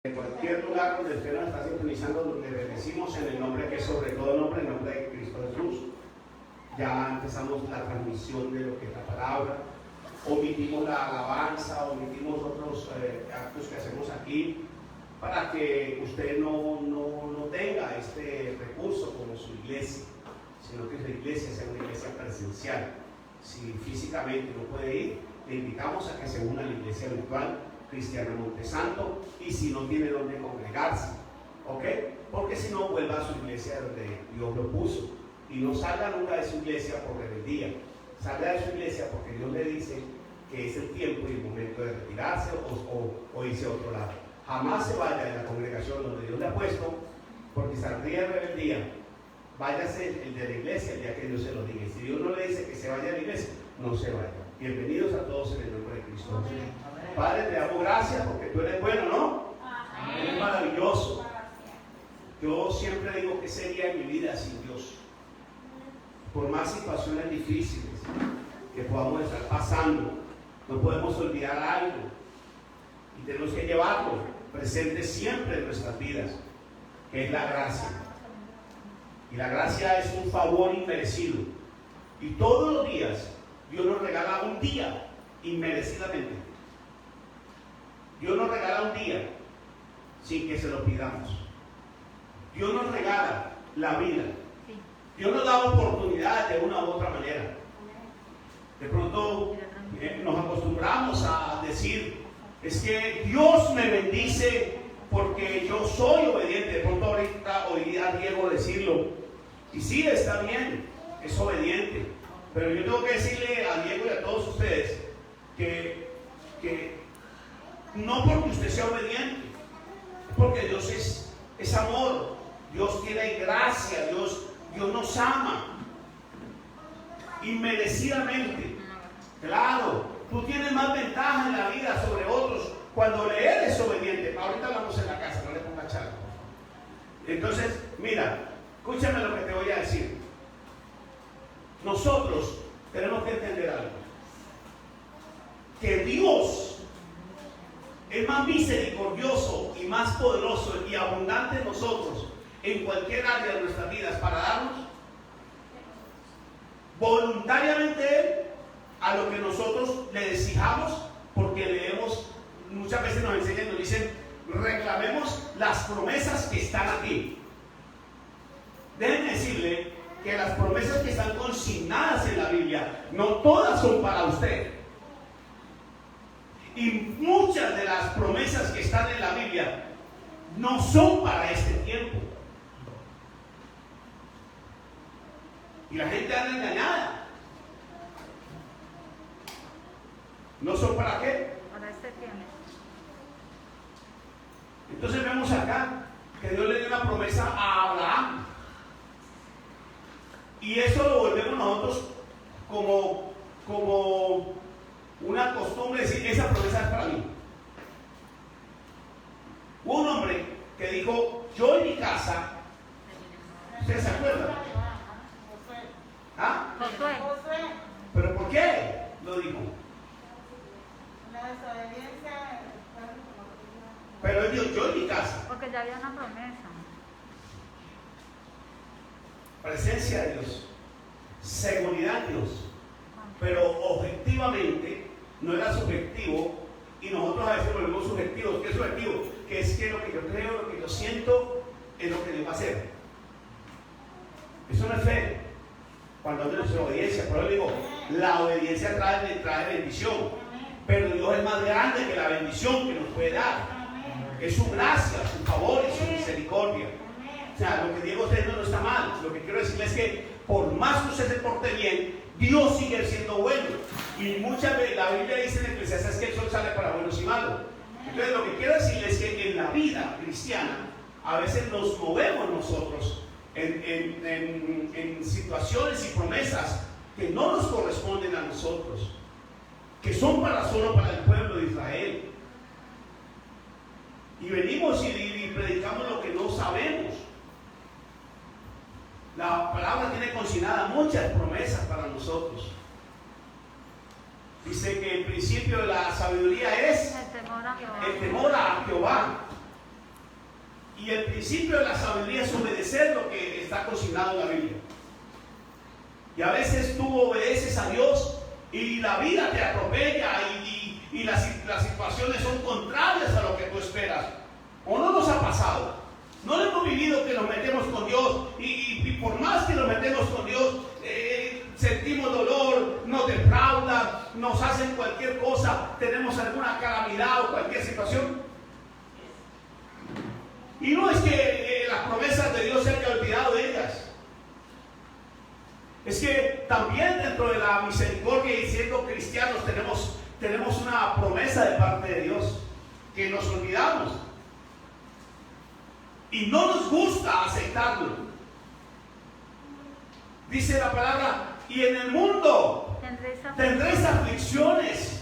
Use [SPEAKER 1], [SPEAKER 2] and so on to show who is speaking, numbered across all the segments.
[SPEAKER 1] En cualquier lugar donde usted nos está sintonizando, le bendecimos en el nombre que es sobre todo nombre, en el nombre de Cristo Jesús. Ya empezamos la transmisión de lo que es la palabra, omitimos la alabanza, omitimos otros actos que hacemos aquí, para que usted no tenga este recurso como su iglesia, sino que su iglesia sea una iglesia presencial. Si físicamente no puede ir, le invitamos a que se una a la iglesia virtual Cristiana Montesanto, y si no tiene donde congregarse, ¿ok? Porque si no, vuelva a su iglesia donde Dios lo puso, y no salga nunca de su iglesia por rebeldía, salga de su iglesia porque Dios le dice que es el tiempo y el momento de retirarse o irse a otro lado. Jamás se vaya de la congregación donde Dios le ha puesto, porque saldría de rebeldía. Váyase el de la iglesia el día que Dios se lo diga. Y si Dios no le dice que se vaya a la iglesia, no se vaya. Bienvenidos a todos en el nombre de Cristo. Amén. Padre, te damos gracias porque tú eres bueno, ¿no? Amén. Eres maravilloso. Yo siempre digo que sería en mi vida sin Dios. Por más situaciones difíciles que podamos estar pasando, no podemos olvidar algo y tenemos que llevarlo presente siempre en nuestras vidas, que es la gracia. Y la gracia es un favor inmerecido. Y todos los días Dios nos regala un día inmerecidamente. Dios nos regala un día sin que se lo pidamos. Dios nos regala la vida. Dios nos da oportunidades de una u otra manera. De pronto nos acostumbramos a decir, es que Dios me bendice porque yo soy obediente. De pronto ahorita oí a Diego decirlo, y sí, está bien, es obediente, pero yo tengo que decirle a Diego y a todos ustedes que no porque usted sea obediente, es porque Dios es amor, Dios tiene gracia, Dios nos ama inmerecidamente. Claro, tú tienes más ventaja en la vida sobre otros cuando le eres obediente. Ahorita hablamos en la casa, no le ponga charla. Entonces, mira, escúchame lo que te voy a decir. Nosotros tenemos que entender algo, que Dios es más misericordioso y más poderoso y abundante en nosotros en cualquier área de nuestras vidas para darnos voluntariamente Él a lo que nosotros le exijamos, porque leemos, muchas veces nos enseñan, nos dicen, reclamemos las promesas que están aquí. Déjenme decirle que las promesas que están consignadas en la Biblia, no todas son para usted. Y muchas de las promesas que están en la Biblia no son para este tiempo. Y la gente anda engañada. ¿No son para qué?
[SPEAKER 2] Para este tiempo.
[SPEAKER 1] Entonces vemos acá que Dios le dio una promesa a Abraham. Y eso lo volvemos nosotros como una costumbre, decir, esa promesa es para mí. Hubo un hombre que dijo, yo en mi casa, ¿ustedes se acuerdan? ¿Ah?
[SPEAKER 2] Josué.
[SPEAKER 1] ¿Pero por qué lo dijo?
[SPEAKER 3] La desobediencia.
[SPEAKER 1] Pero él dijo, yo en mi casa.
[SPEAKER 2] Porque ya había una promesa.
[SPEAKER 1] Presencia de Dios, seguridad en Dios, pero objetivamente no era subjetivo, y nosotros a veces volvemos subjetivos. ¿Qué es subjetivo? Que es que lo que yo creo, lo que yo siento es lo que Dios va a hacer. Eso no es fe. Cuando hablo de desobediencia, por eso digo, la obediencia trae bendición, pero Dios es más grande que la bendición que nos puede dar. Es su gracia, su favor y su misericordia. O sea, lo que Diego está diciendo no está mal. Lo que quiero decirles es que por más que usted se porte bien, Dios sigue siendo bueno. Y muchas veces la Biblia dice en Eclesiastés que el sol sale para buenos y malos. Entonces lo que quiero decirles es que en la vida cristiana a veces nos movemos nosotros en situaciones y promesas que no nos corresponden a nosotros, que son solo para el pueblo de Israel. Y venimos y predicamos lo que no sabemos. La palabra tiene consignada muchas promesas para nosotros. Dice que el principio de la sabiduría es
[SPEAKER 2] El temor a Jehová.
[SPEAKER 1] el temor a Jehová. Y el principio de la sabiduría es obedecer lo que está consignado en la Biblia. Y a veces tú obedeces a Dios y la vida te atropella y las situaciones son contrarias a lo que tú esperas. ¿O no nos ha pasado? No lo hemos vivido que nos metemos con Dios y por más que nos metemos con Dios, sentimos dolor, nos defraudan, nos hacen cualquier cosa, tenemos alguna calamidad o cualquier situación. Y no es que las promesas de Dios se haya olvidado de ellas. Es que también dentro de la misericordia y siendo cristianos tenemos una promesa de parte de Dios que nos olvidamos. Y no nos gusta aceptarlo. Dice la palabra, y en el mundo tendréis aflicciones.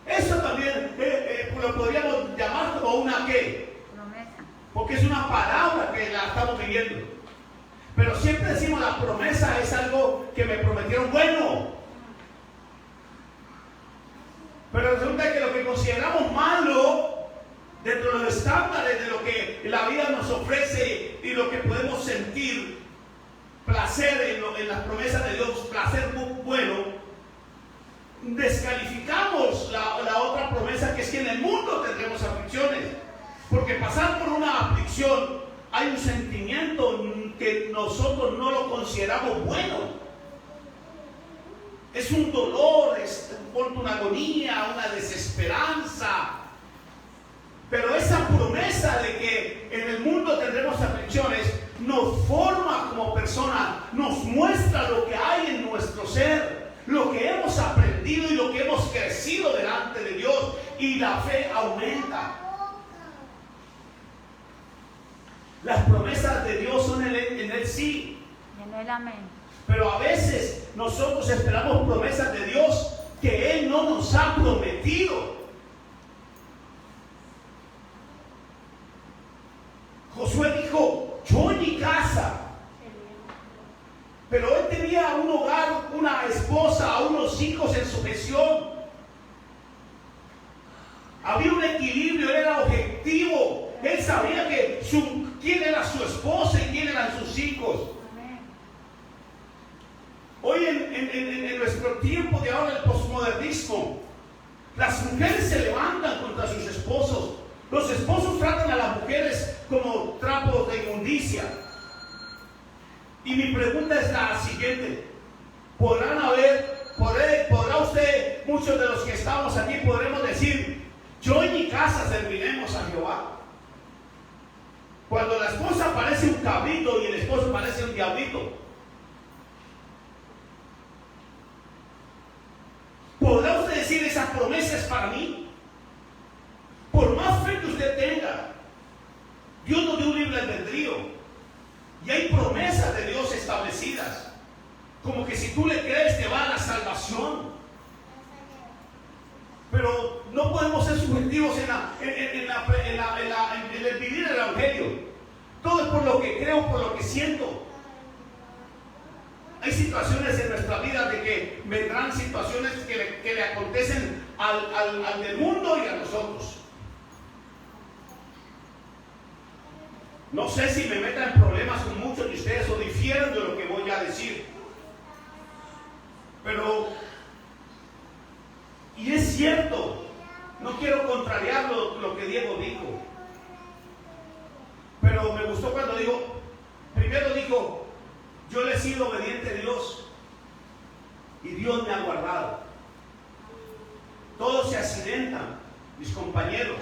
[SPEAKER 1] Eso también lo podríamos llamar como una ¿qué?
[SPEAKER 2] Promesa.
[SPEAKER 1] Porque es una palabra que la estamos viviendo. Pero siempre decimos la promesa es algo que me prometieron bueno. Pero resulta que lo que consideramos malo dentro de los estándares de lo que la vida nos ofrece y lo que podemos sentir placer en las promesas de Dios, placer muy bueno, descalificamos la otra promesa, que es que en el mundo tendremos aflicciones. Porque pasar por una aflicción hay un sentimiento que nosotros no lo consideramos bueno. Es un dolor, es una agonía, una desesperanza. Pero esa promesa de que en el mundo tendremos aflicciones nos forma como persona, nos muestra lo que hay en nuestro ser, lo que hemos aprendido y lo que hemos crecido delante de Dios, y la fe aumenta. Las promesas de Dios son en Él sí.
[SPEAKER 2] Y en el amén.
[SPEAKER 1] Pero a veces nosotros esperamos promesas de Dios que Él no nos ha prometido. Josué dijo, yo en mi casa. Pero él tenía un hogar, una esposa, unos hijos en sujeción. Había un equilibrio, él era objetivo. Él sabía que quién era su esposa y quién eran sus hijos. Hoy en nuestro tiempo de ahora, el posmodernismo, las mujeres se levantan contra sus esposos. Los esposos tratan a las mujeres como trapos de inmundicia. Y mi pregunta es la siguiente: ¿podrá usted, muchos de los que estamos aquí, podremos decir, yo en mi casa serviremos a Jehová? Cuando la esposa parece un cabrito y el esposo parece un diablito. ¿Podrá usted decir, esa promesa es para mí? Por más fe que usted tenga, Dios nos dio un libre albedrío y hay promesas de Dios establecidas, como que si tú le crees te va a la salvación. Pero no podemos ser subjetivos en el vivir el evangelio. Todo es por lo que creo, por lo que siento. Hay situaciones en nuestra vida de que vendrán situaciones que le acontecen al del mundo y a nosotros. No sé si me metan en problemas con muchos de ustedes o difieran de lo que voy a decir. Pero, y es cierto, no quiero contrariar lo que Diego dijo. Pero me gustó cuando dijo, primero dijo, yo le he sido obediente a Dios y Dios me ha guardado. Todos se accidentan, mis compañeros,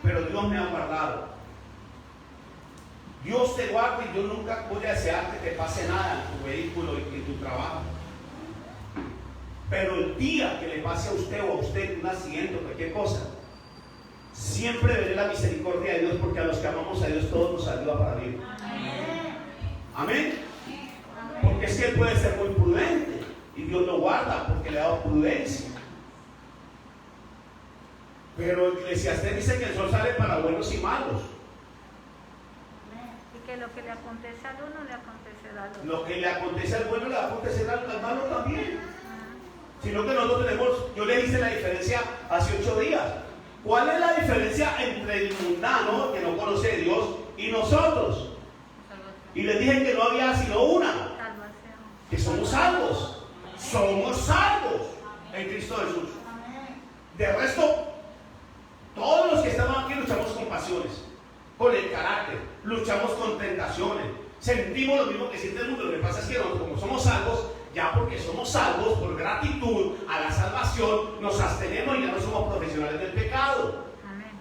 [SPEAKER 1] pero Dios me ha guardado. Dios te guarda y yo nunca voy a desear que te pase nada en tu vehículo y en tu trabajo. Pero el día que le pase a usted o a usted un accidente o cualquier cosa, siempre veré la misericordia de Dios, porque a los que amamos a Dios todos nos ayuda para bien. Amén. Porque es que Él puede ser muy prudente y Dios lo guarda porque le ha dado prudencia. Pero Eclesiastés dice que el sol sale para buenos y malos.
[SPEAKER 2] Y que lo que le acontece al uno le acontecerá al otro.
[SPEAKER 1] Lo que le acontece al bueno le acontecerá al malo también. Sino que nosotros tenemos, yo le hice la diferencia hace 8 días. ¿Cuál es la diferencia entre el mundano que no conoce a Dios y nosotros? Y les dije que no había sino una,
[SPEAKER 2] Salvación.
[SPEAKER 1] que somos salvos. Somos salvos en Cristo Jesús. De resto, todos los que estamos aquí luchamos con pasiones, con el carácter, luchamos con tentaciones, sentimos lo mismo que siente el mundo. Lo que pasa es que nosotros, como somos salvos, ya porque somos salvos por gratitud a la salvación, nos abstenemos y ya no somos profesionales del pecado.
[SPEAKER 2] Amén.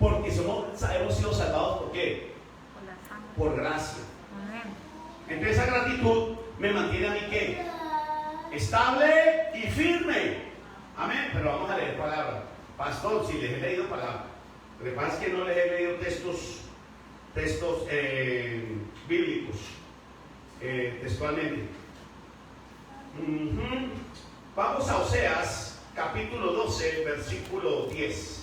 [SPEAKER 1] Porque hemos sido salvados, ¿por qué?
[SPEAKER 2] Por la sangre.
[SPEAKER 1] Por gracia.
[SPEAKER 2] Amén.
[SPEAKER 1] Entonces esa gratitud me mantiene a mí ¿qué? Estable y firme. Amén. Pero vamos a leer palabra. Pastor, si les he leído palabra. Lo que pasa es que no les he leído textos bíblicos. Textualmente. Vamos a Oseas, capítulo 12, versículo 10.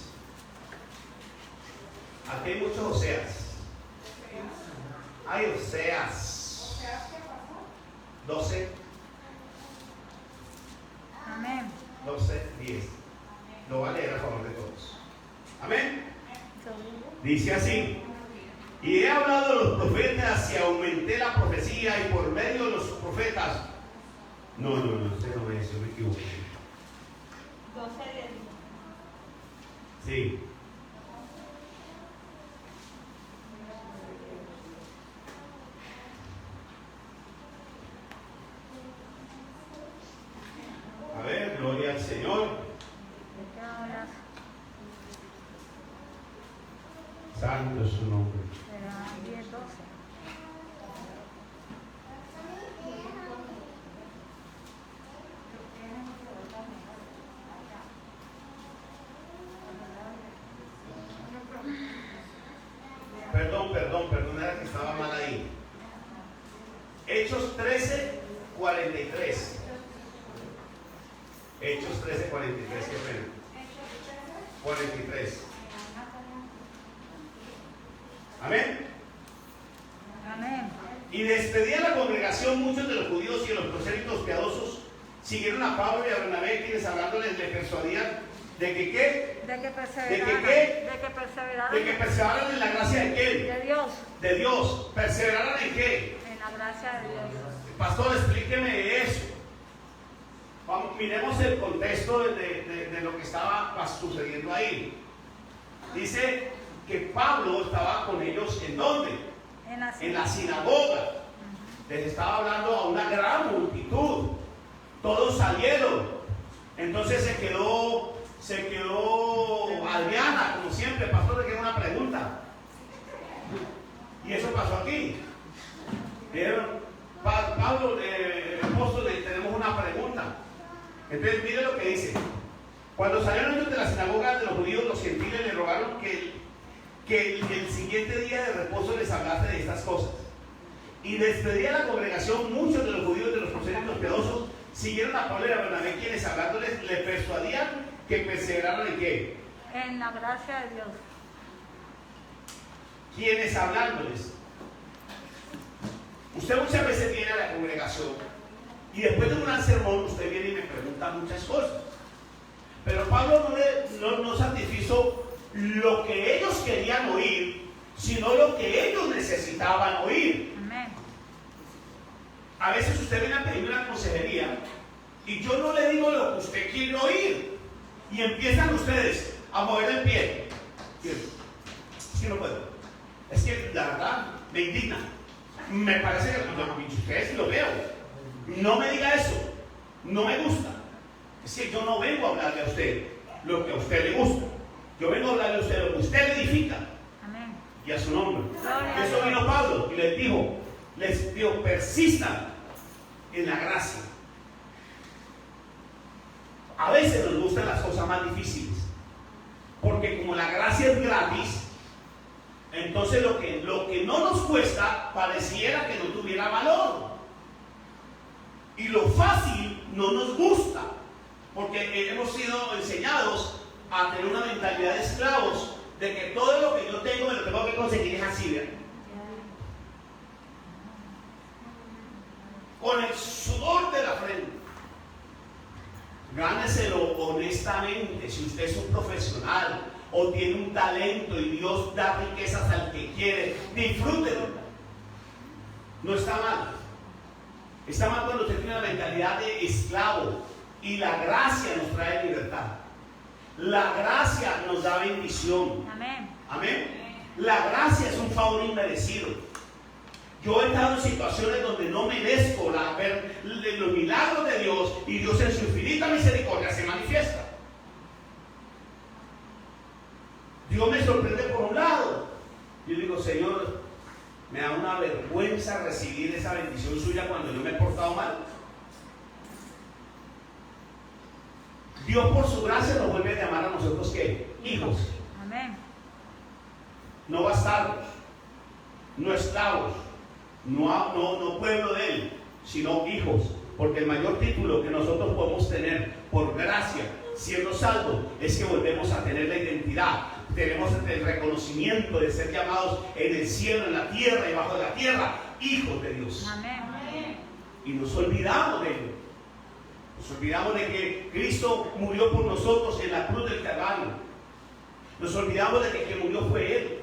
[SPEAKER 1] Aquí hay muchos Oseas. Hay Oseas 12,
[SPEAKER 2] Amén.
[SPEAKER 1] 12, 10. Lo va a leer a favor de todos. Amén. Dice así: y he hablado de los profetas y aumenté la profecía, y por medio de los profetas. No, usted no es, yo me equivoqué.
[SPEAKER 3] 12:10.
[SPEAKER 1] Sí. A ver, gloria al Señor.
[SPEAKER 2] ¿De qué hablas?
[SPEAKER 1] Santo es su nombre.
[SPEAKER 2] Será 10, 12.
[SPEAKER 1] Perdón, era que estaba mal ahí. Hechos 13, 43. Hechos 13, 43, qué pena. 43. Amén.
[SPEAKER 2] Amén.
[SPEAKER 1] Y despedía a la congregación muchos de los judíos y de los prosélitos piadosos. Siguieron a Pablo y a Bernabé, quienes hablándoles le persuadían de que ¿qué?
[SPEAKER 2] De que perseveraran.
[SPEAKER 1] ¿De que qué?
[SPEAKER 2] De que perseveraran.
[SPEAKER 1] De que perseveraran en la gracia de quién?
[SPEAKER 2] De Dios.
[SPEAKER 1] De Dios. ¿Perseveraran en qué?
[SPEAKER 2] En la gracia de Dios.
[SPEAKER 1] Pastor, explíqueme eso. Vamos, miremos el contexto de lo que estaba sucediendo ahí. Dice que Pablo estaba con ellos ¿en dónde? En la sinagoga. Les estaba hablando a una gran multitud. Todos salieron. Entonces se quedó Adriana, como siempre. Pastor, le queda una pregunta. Y eso pasó aquí. Pablo, apóstol, tenemos una pregunta. Entonces mire lo que dice: cuando salieron ellos de la sinagoga de los judíos, los gentiles le rogaron que el siguiente día de reposo les hablase de estas cosas. Y despedía a la congregación muchos de los judíos de los prosélitos piadosos. Siguieron a Pablo y a Bernabé, quienes hablándoles le persuadían que perseveraran en qué?
[SPEAKER 2] En la gracia de Dios.
[SPEAKER 1] Quienes hablándoles. Usted muchas veces viene a la congregación y después de un gran sermón usted viene y me pregunta muchas cosas. Pero Pablo no satisfizo lo que ellos querían oír, sino lo que ellos necesitaban oír.
[SPEAKER 2] Amén.
[SPEAKER 1] A veces usted viene a pedir una consejería y yo no le digo lo que usted quiere oír. Y empiezan ustedes a mover el pie. Es que no puedo. Es que la verdad me indigna. Me parece que ustedes lo veo. No me diga eso. No me gusta. Es que yo no vengo a hablarle a usted lo que a usted le gusta. Yo vengo a hablarle a usted lo que a usted le edifica.
[SPEAKER 2] Amén.
[SPEAKER 1] Y a su nombre.
[SPEAKER 2] Gloria a
[SPEAKER 1] Eso
[SPEAKER 2] Dios.
[SPEAKER 1] vino Pablo y les dijo, persistan en la gracia. A veces nos gustan las cosas más difíciles, porque como la gracia es gratis, entonces lo que no nos cuesta pareciera que no tuviera valor. Y lo fácil no nos gusta, porque hemos sido enseñados a tener una mentalidad de esclavos, de que todo lo que yo tengo me lo tengo que conseguir es así, ¿verdad? Con el sudor de la frente. Gáneselo honestamente. Si usted es un profesional o tiene un talento y Dios da riquezas al que quiere, disfrútelo. No está mal. Está mal cuando usted tiene la mentalidad de esclavo. Y la gracia nos trae libertad. La gracia nos da bendición.
[SPEAKER 2] Amén.
[SPEAKER 1] Amén. La gracia es un favor inmerecido. Yo he estado en situaciones donde no merezco ver los milagros de Dios, y Dios en su infinita misericordia se manifiesta. Dios me sorprende por un lado. Yo digo, Señor, me da una vergüenza recibir esa bendición suya cuando yo me he portado mal. Dios por su gracia nos vuelve a llamar a nosotros ¿qué? Hijos.
[SPEAKER 2] Amén.
[SPEAKER 1] No bastardos, no esclavos, no pueblo de Él, sino hijos. Porque el mayor título que nosotros podemos tener por gracia, siendo salvos, es que volvemos a tener la identidad. Tenemos el reconocimiento de ser llamados en el cielo, en la tierra y bajo la tierra, hijos de Dios.
[SPEAKER 2] Amén.
[SPEAKER 1] Y nos olvidamos de ello. Nos olvidamos de que Cristo murió por nosotros en la cruz del Calvario. Nos olvidamos de que quien murió fue Él.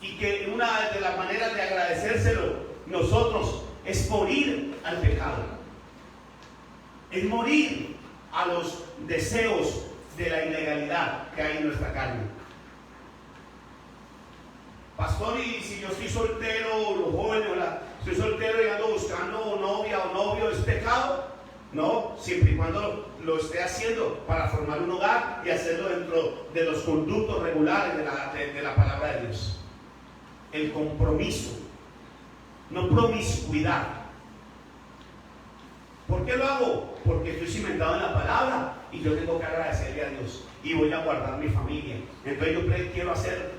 [SPEAKER 1] Y que una de las maneras de agradecérselo nosotros es morir al pecado. Es morir a los deseos de la ilegalidad que hay en nuestra carne. Pastor, y si yo estoy soltero, los jóvenes, estoy soltero y ando buscando novia o novio, ¿es pecado? No, siempre y cuando lo esté haciendo para formar un hogar y hacerlo dentro de los conductos regulares de la palabra de Dios. El compromiso, no promiscuidad. ¿Por qué lo hago? Porque estoy cimentado en la palabra y yo tengo que agradecerle a Dios y voy a guardar mi familia. Entonces yo quiero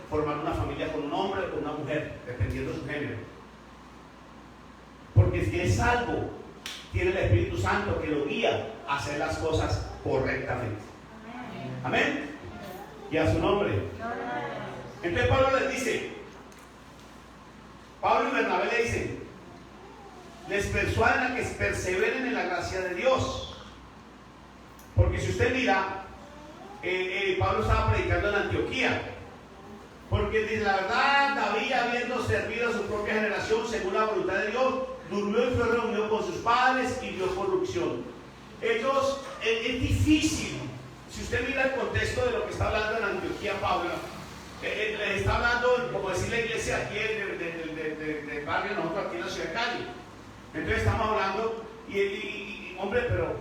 [SPEAKER 1] formar una familia con un hombre o con una mujer, dependiendo de su género. Porque si es salvo, tiene el Espíritu Santo que lo guía a hacer las cosas correctamente. Amén. Y a su nombre. Entonces Pablo les dice, Pablo y Bernabé le dicen, les persuaden a que perseveren en la gracia de Dios. Porque si usted mira, Pablo estaba predicando en Antioquía. Porque dice, la verdad, David, habiendo servido a su propia generación según la voluntad de Dios, durmió y fue reunido con sus padres y dio corrupción. Ellos, es difícil, si usted mira el contexto de lo que está hablando en Antioquía Pablo, está hablando, como decir la iglesia aquí del barrio, nosotros aquí en la ciudad de Cali. Entonces estamos hablando, y hombre, pero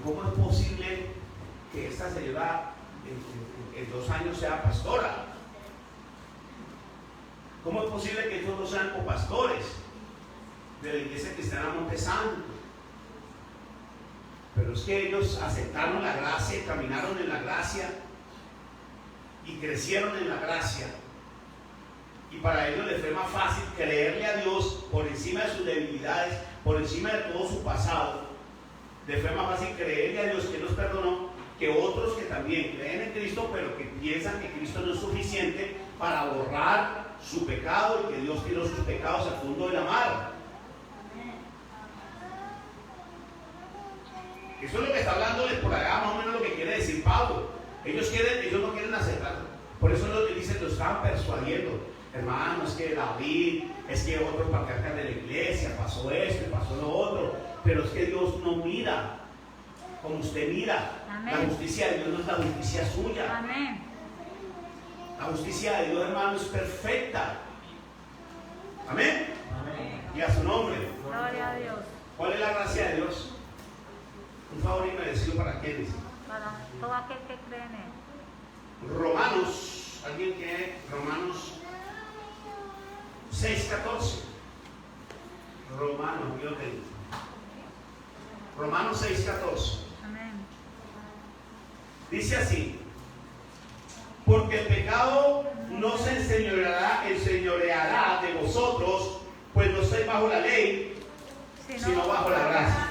[SPEAKER 1] ¿cómo es posible que esta señora en 2 años sea pastora? ¿Cómo es posible que estos 2 sean copastores de la iglesia cristiana Monte Santo? Pero es que ellos aceptaron la gracia, caminaron en la gracia y crecieron en la gracia. Y para ellos les fue más fácil creerle a Dios por encima de sus debilidades, por encima de todo su pasado. Les fue más fácil creerle a Dios que nos perdonó que otros que también creen en Cristo, pero que piensan que Cristo no es suficiente para borrar su pecado y que Dios tiró sus pecados al fondo de la mar. Eso es lo que está hablándoles por allá, más o menos lo que quiere decir Pablo. Ellos no quieren aceptarlo. Por eso lo que dicen, lo estaban persuadiendo. Hermano, es que David, es que otros patriarcas de la iglesia, pasó esto, pasó lo otro. Pero es que Dios no mira como usted mira.
[SPEAKER 2] Amén.
[SPEAKER 1] La justicia de Dios no es la justicia suya.
[SPEAKER 2] Amén.
[SPEAKER 1] La justicia de Dios, hermano, es perfecta. Amén.
[SPEAKER 3] Amén.
[SPEAKER 1] Y a su nombre.
[SPEAKER 2] Gloria a Dios.
[SPEAKER 1] ¿Cuál es la gracia de Dios? Un favor inmerecido para quienes.
[SPEAKER 2] Para todo aquel que cree en Él.
[SPEAKER 1] Romanos, ¿alguien quiere? Romanos 6:14. Romanos, yo te digo. Romanos 6:14.
[SPEAKER 2] Amén.
[SPEAKER 1] Dice así: porque el pecado no se enseñoreará de vosotros, pues no estáis bajo la ley, sino bajo la gracia.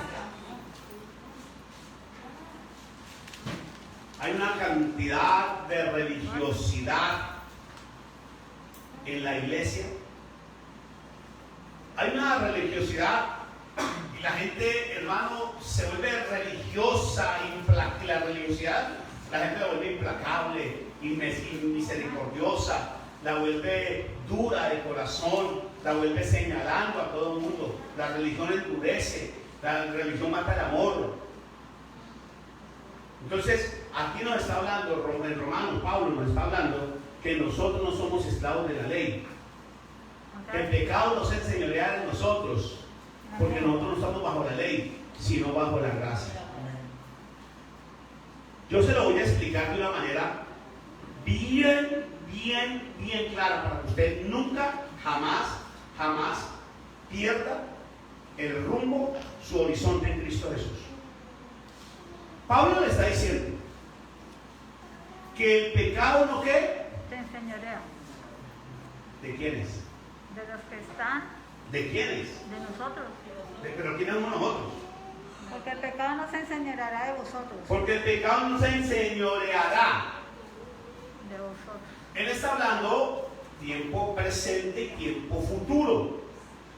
[SPEAKER 1] Hay una cantidad de religiosidad en la iglesia. Hay una religiosidad, y la gente, hermano, se vuelve religiosa, y la religiosidad, la gente la vuelve implacable, misericordiosa, la vuelve dura de corazón, la vuelve señalando a todo el mundo. La religión endurece, la religión mata el amor. Entonces, aquí nos está hablando, en Romanos, Pablo nos está hablando que nosotros no somos esclavos de la ley. Que el pecado no se enseñorea en nosotros, porque nosotros no estamos bajo la ley, sino bajo la gracia. Yo se lo voy a explicar de una manera bien clara para que usted nunca, jamás pierda el rumbo, su horizonte en Cristo Jesús. Pablo le está diciendo que el pecado no ¿qué?
[SPEAKER 2] Te enseñorea.
[SPEAKER 1] ¿De quiénes?
[SPEAKER 2] De los que están,
[SPEAKER 1] ¿De quiénes?
[SPEAKER 2] de nosotros.
[SPEAKER 1] ¿Pero quiénes somos nosotros?
[SPEAKER 2] Porque el pecado no se enseñoreará de vosotros.
[SPEAKER 1] Porque el pecado no se enseñoreará.
[SPEAKER 2] De vosotros.
[SPEAKER 1] Él está hablando tiempo presente y tiempo futuro.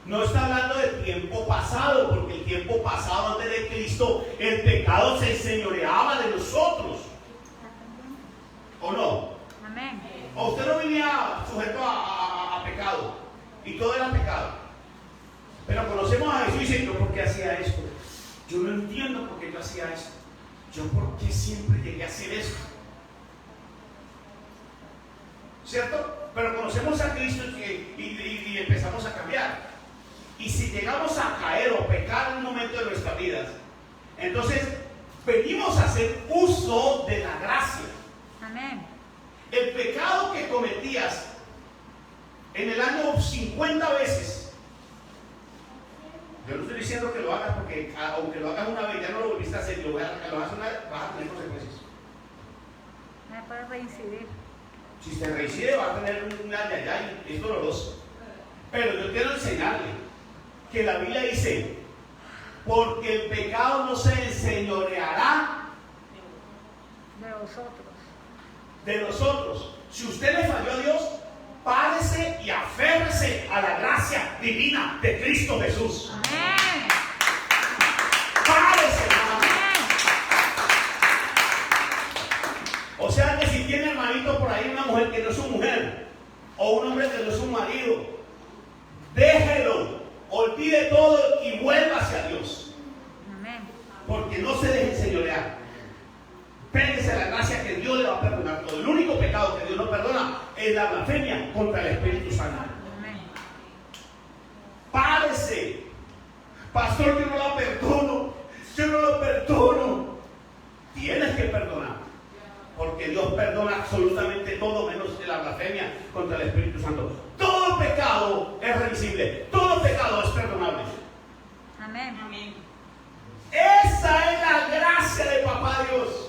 [SPEAKER 1] No está hablando de tiempo pasado, porque el tiempo pasado antes de Cristo, el pecado se enseñoreaba de nosotros. ¿O no?
[SPEAKER 2] Amén.
[SPEAKER 1] ¿O usted no vivía sujeto a pecado? Y todo era pecado. Pero conocemos a Jesús y dice, ¿yo por qué hacía esto? Yo no entiendo por qué yo hacía esto. ¿Yo por qué siempre llegué a hacer esto? ¿Cierto? Pero conocemos a Cristo y empezamos a cambiar. Y si llegamos a caer o pecar en un momento de nuestras vidas, entonces venimos a hacer uso de la gracia.
[SPEAKER 2] Amén.
[SPEAKER 1] El pecado que cometías en el año 50 veces, yo no estoy diciendo que lo hagas porque aunque lo hagas una vez ya no lo volviste a hacer, lo hagas una vez, vas a tener consecuencias.
[SPEAKER 2] Me puedes reincidir.
[SPEAKER 1] Si se reincide va a tener un ayayay, es doloroso. Pero yo quiero enseñarle que la Biblia dice, porque el pecado no se enseñoreará
[SPEAKER 2] De vosotros.
[SPEAKER 1] de nosotros. Si usted le falló a Dios, párese y aférrese a la gracia divina de Cristo Jesús.
[SPEAKER 2] Amén.
[SPEAKER 1] Párese, hermano.
[SPEAKER 2] Amén.
[SPEAKER 1] O sea que si tiene hermanito por ahí una mujer que no es su mujer, o un hombre que no es su marido, déjelo, olvide todo y vuelva hacia Dios.
[SPEAKER 2] Amén.
[SPEAKER 1] Porque no se deje enseñorear. Péguese a la gracia que Dios le va a perdonar todo. El único pecado que Dios no perdona es la blasfemia contra el Espíritu Santo.
[SPEAKER 2] Amén.
[SPEAKER 1] Párese. Pastor, yo no la perdono. Yo no lo perdono. Tienes que perdonar. Porque Dios perdona absolutamente todo menos la blasfemia contra el Espíritu Santo. Todo pecado es remisible. Todo pecado es perdonable.
[SPEAKER 2] Amén.
[SPEAKER 3] Amén.
[SPEAKER 1] Esa es la gracia de Papá Dios.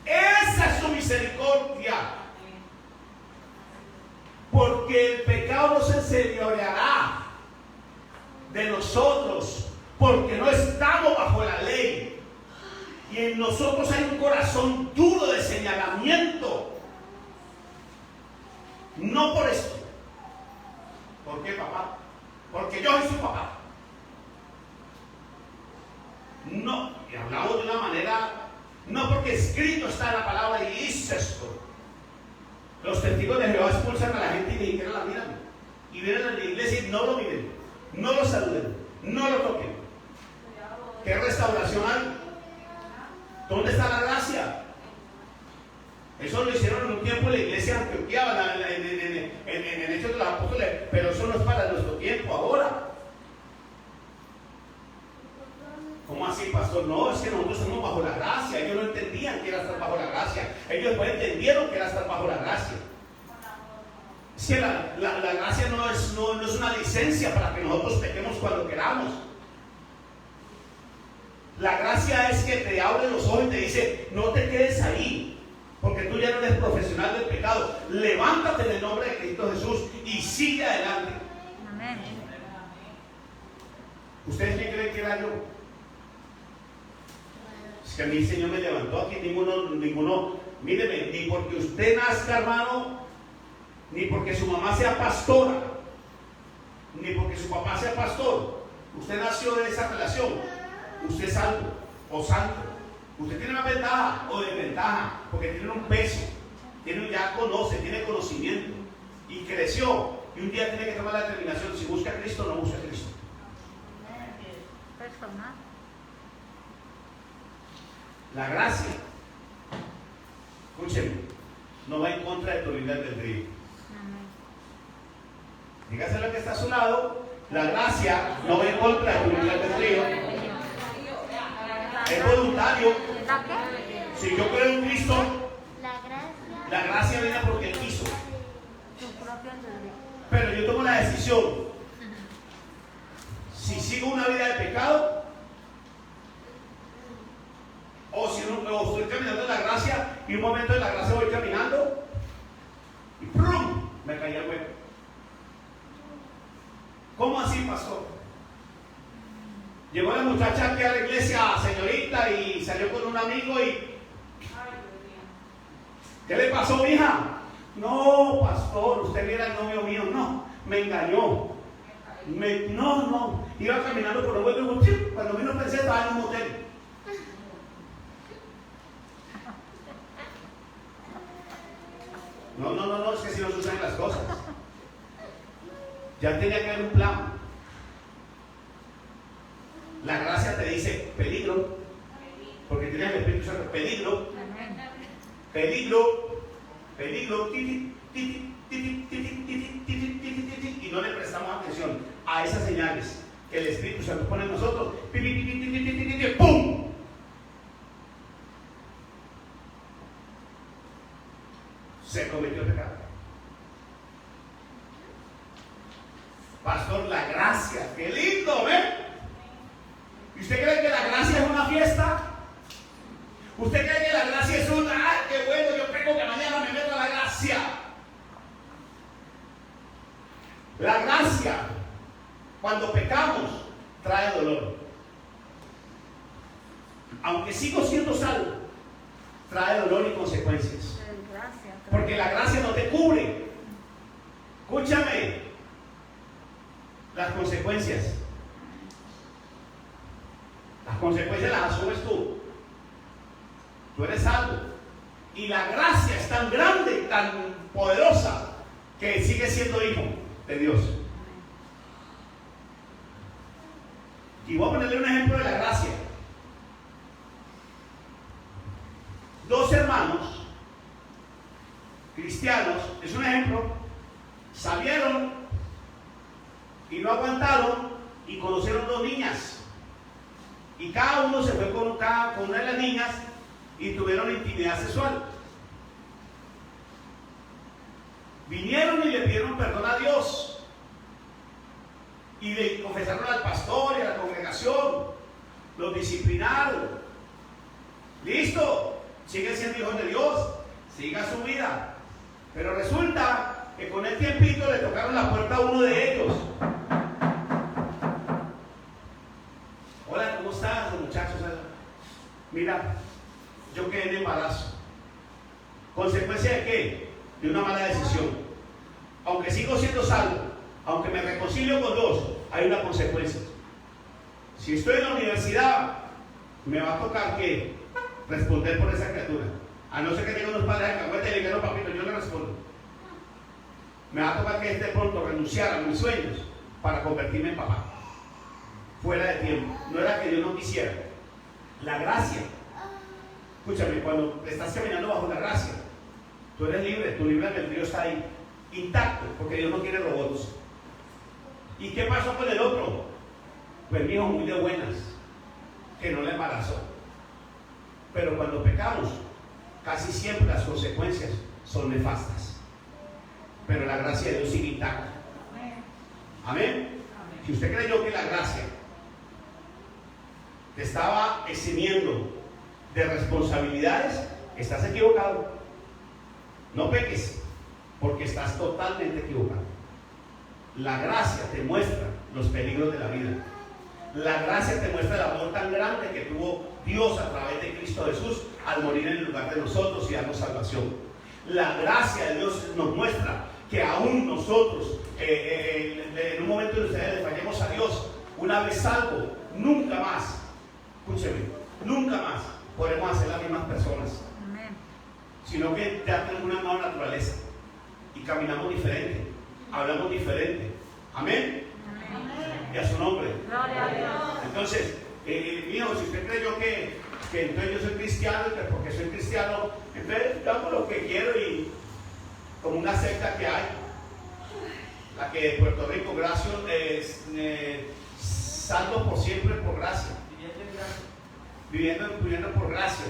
[SPEAKER 1] Esa es su misericordia. Porque el pecado no se enseñoreará de nosotros, porque no estamos bajo la ley. Y en nosotros hay un corazón duro de señalamiento. No por esto. ¿Por qué, papá? Porque yo soy su papá. No, y hablamos de una manera, no porque escrito está en la palabra y dice esto. Los testigos de Jehová expulsan a la gente y ni siquiera la miran. Y vienen a la iglesia y no lo miren, no lo saluden, no lo toquen. ¿Qué restauración hay? ¿Dónde está la gracia? Eso lo hicieron en un tiempo en la iglesia de Antioquía, en Hechos de los Apóstoles, pero eso no es para nuestro tiempo ahora. ¿Cómo así, pastor? No, es que nosotros estamos bajo la gracia. Ellos no entendían que era estar bajo la gracia. Ellos después entendieron que era estar bajo la gracia. Es que la gracia no es una licencia para que nosotros pequemos cuando queramos. La gracia es que te abre los ojos y te dice, no te quedes ahí, porque tú ya no eres profesional del pecado. Levántate en el nombre de Cristo Jesús y sigue adelante.
[SPEAKER 2] Amén.
[SPEAKER 1] ¿Ustedes qué creen que era yo? Es que a mí el Señor me levantó aquí, ninguno, míreme, ni porque usted nazca, hermano, ni porque su mamá sea pastora, ni porque su papá sea pastor, Usted nació de esa relación. Usted es salvo o santo. Usted tiene una ventaja o desventaja porque tiene un peso. Ya conoce, tiene conocimiento. Y creció. Y un día tiene que tomar la determinación si busca a Cristo o no busca a Cristo.
[SPEAKER 2] Personal.
[SPEAKER 1] La gracia, escúcheme, no va en contra de tu libre albedrío. Dígase lo que está a su lado. La gracia no va en contra de tu libre albedrío. Es voluntario.
[SPEAKER 2] ¿La qué?
[SPEAKER 1] Si yo creo en Cristo, la gracia viene porque Él quiso.
[SPEAKER 2] Tu propio albedrío.
[SPEAKER 1] Pero yo tomo la decisión. Si sigo una vida de pecado, o estoy caminando en la gracia y un momento de la gracia voy caminando y ¡prum! Me caí al hueco. ¿Cómo así, pastor? Llegó la muchacha aquí a la iglesia, señorita, y salió con un amigo y ¿qué le pasó, mija? No, pastor, usted viera el novio mío. No, me engañó. No, iba caminando por un hueco y cuando vino pensé estaba en un hotel. No, es que si no suceden las cosas. Ya tenía que haber un plan. La gracia te dice peligro, porque tienes el Espíritu Santo. Peligro, y no le prestamos atención a esas señales que el Espíritu Santo pone en nosotros. ¡Pum! Se cometió el pecado. Pastor, la gracia, qué lindo, ¿ven? ¿Y usted cree que la gracia es una fiesta? ¿Usted cree que la gracia es una, qué bueno, yo peco que mañana me meto a la gracia? La gracia, cuando pecamos, trae dolor. Aunque sigo siendo salvo, trae dolor y consecuencias. Porque la gracia no te cubre. Escúchame. Las consecuencias las asumes tú. Tú eres salvo. Y la gracia es tan grande, tan poderosa, que sigue siendo hijo de Dios. Y voy a ponerle un ejemplo de la gracia. Dos hermanos cristianos, es un ejemplo, salieron y no aguantaron y conocieron dos niñas. Y cada uno se fue con una de las niñas y tuvieron intimidad sexual. Vinieron y le pidieron perdón a Dios. Y le confesaron al pastor y a la congregación. Los disciplinaron. Listo, siguen siendo hijos de Dios, siga su vida. Pero resulta que con el tiempito le tocaron la puerta a uno de ellos. Hola, ¿cómo estás, muchachos? Mira, yo quedé en embarazo. ¿Consecuencia de qué? De una mala decisión. Aunque sigo siendo salvo, aunque me reconcilio con Dios, hay una consecuencia. Si estoy en la universidad, me va a tocar ¿qué? Responder por esa criatura. A no ser que tenga unos padres de cagüete y le digan, no, papito, yo le respondo. Me va a tocar que de pronto renunciar a mis sueños para convertirme en papá. Fuera de tiempo. No era que Dios no quisiera. La gracia. Escúchame, cuando estás caminando bajo la gracia, tú eres libre, tu libre albedrío está ahí, intacto, porque Dios no quiere robots. ¿Y qué pasó con el otro? Pues mi hijo muy de buenas, que no le embarazó. Pero cuando pecamos, casi siempre las consecuencias son nefastas. Pero la gracia de Dios sigue intacta. Amén. Si usted creyó que la gracia te estaba eximiendo de responsabilidades, estás equivocado. No peques, porque estás totalmente equivocado. La gracia te muestra los peligros de la vida. La gracia te muestra el amor tan grande que tuvo Dios a través de Cristo Jesús al morir en el lugar de nosotros y darnos salvación. La gracia de Dios nos muestra que aún nosotros, en un momento en que ustedes le fallemos a Dios, una vez salvo, nunca más, escúcheme, nunca más podemos ser las mismas personas,
[SPEAKER 2] Amén.
[SPEAKER 1] sino que ya tenemos una nueva naturaleza y caminamos diferente, hablamos diferente. Amén. Y a su nombre.
[SPEAKER 2] Gloria a Dios.
[SPEAKER 1] Entonces, mijo, si usted creyó que entonces yo soy cristiano, que porque soy cristiano, entonces yo hago lo que quiero y como una secta que hay, la que de Puerto Rico, gracia, salvo por siempre por gracia, viviendo por gracia,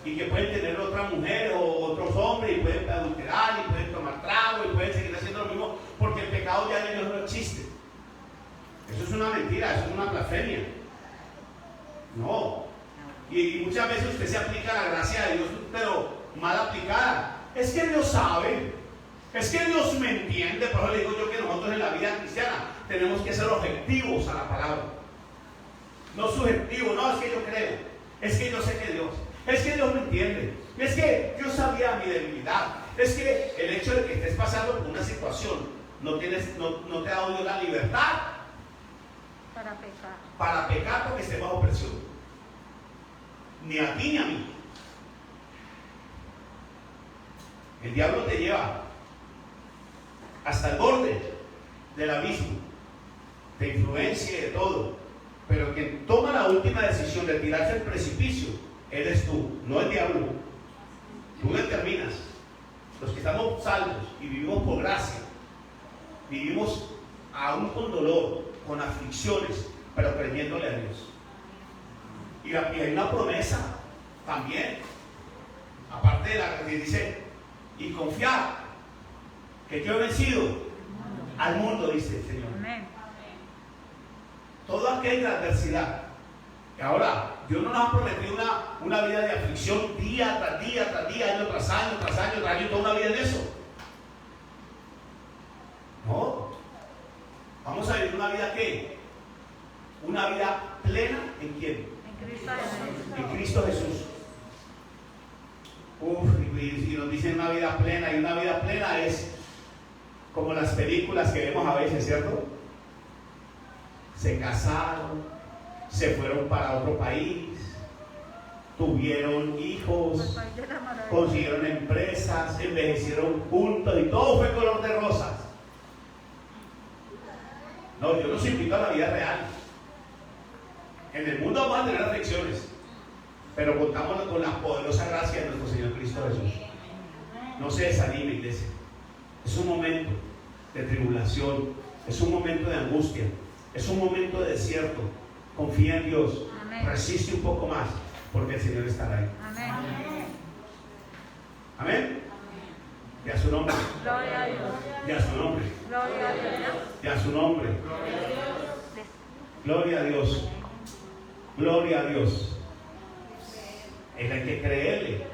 [SPEAKER 1] y que pueden tener otra mujer o otros hombres y pueden adulterar y pueden tomar trago y pueden seguir haciendo lo mismo porque el pecado ya de Dios no existe. Eso es una mentira, eso es una blasfemia. No. Y muchas veces usted se aplica la gracia de Dios, pero mal aplicada. Es que Dios sabe, es que Dios me entiende. Por eso le digo yo que nosotros en la vida cristiana tenemos que ser objetivos a la palabra, no subjetivos. No, es que yo creo, es que yo sé que Dios, es que Dios me entiende, es que Dios sabía mi debilidad, es que el hecho de que estés pasando por una situación no te ha dado Dios la libertad para pecar porque estés bajo presión, ni a ti ni a mí. El diablo te lleva hasta el borde del abismo, te influencia y de todo, pero quien toma la última decisión de tirarse al precipicio eres tú, no el diablo. Tú determinas. Los que estamos salvos y vivimos por gracia, vivimos aún con dolor, con aflicciones, pero creyéndole a Dios. Y hay una promesa también, aparte de la que dice, y confiar que yo he vencido al mundo, dice el Señor.
[SPEAKER 2] Amén.
[SPEAKER 1] Toda aquella adversidad. Y ahora, Dios no nos ha prometido una vida de aflicción día tras día, tras día, año tras año, tras año, tras año, toda una vida en eso. No. Vamos a vivir una vida ¿qué? Una vida plena ¿en quién?
[SPEAKER 2] En Cristo Jesús.
[SPEAKER 1] En Cristo Jesús. Y nos dicen una vida plena, y una vida plena es como las películas que vemos a veces, ¿cierto? Se casaron, se fueron para otro país, tuvieron hijos, consiguieron empresas, envejecieron juntos y todo fue color de rosas. No, yo los invito a la vida real. En el mundo vamos a tener aflicciones, pero contamos con la poderosa gracia de nuestro Señor Cristo Jesús. No se desanime, iglesia. Es un momento de tribulación, es un momento de angustia, es un momento de desierto. Confía en Dios. Amén. Resiste un poco más, porque el Señor estará ahí.
[SPEAKER 2] Amén.
[SPEAKER 1] Amén. Y a su nombre.
[SPEAKER 2] Gloria a Dios.
[SPEAKER 1] Y a su nombre.
[SPEAKER 2] Gloria a Dios.
[SPEAKER 1] Y a su nombre. Gloria a Dios. Gloria a Dios. Él hay que creerle.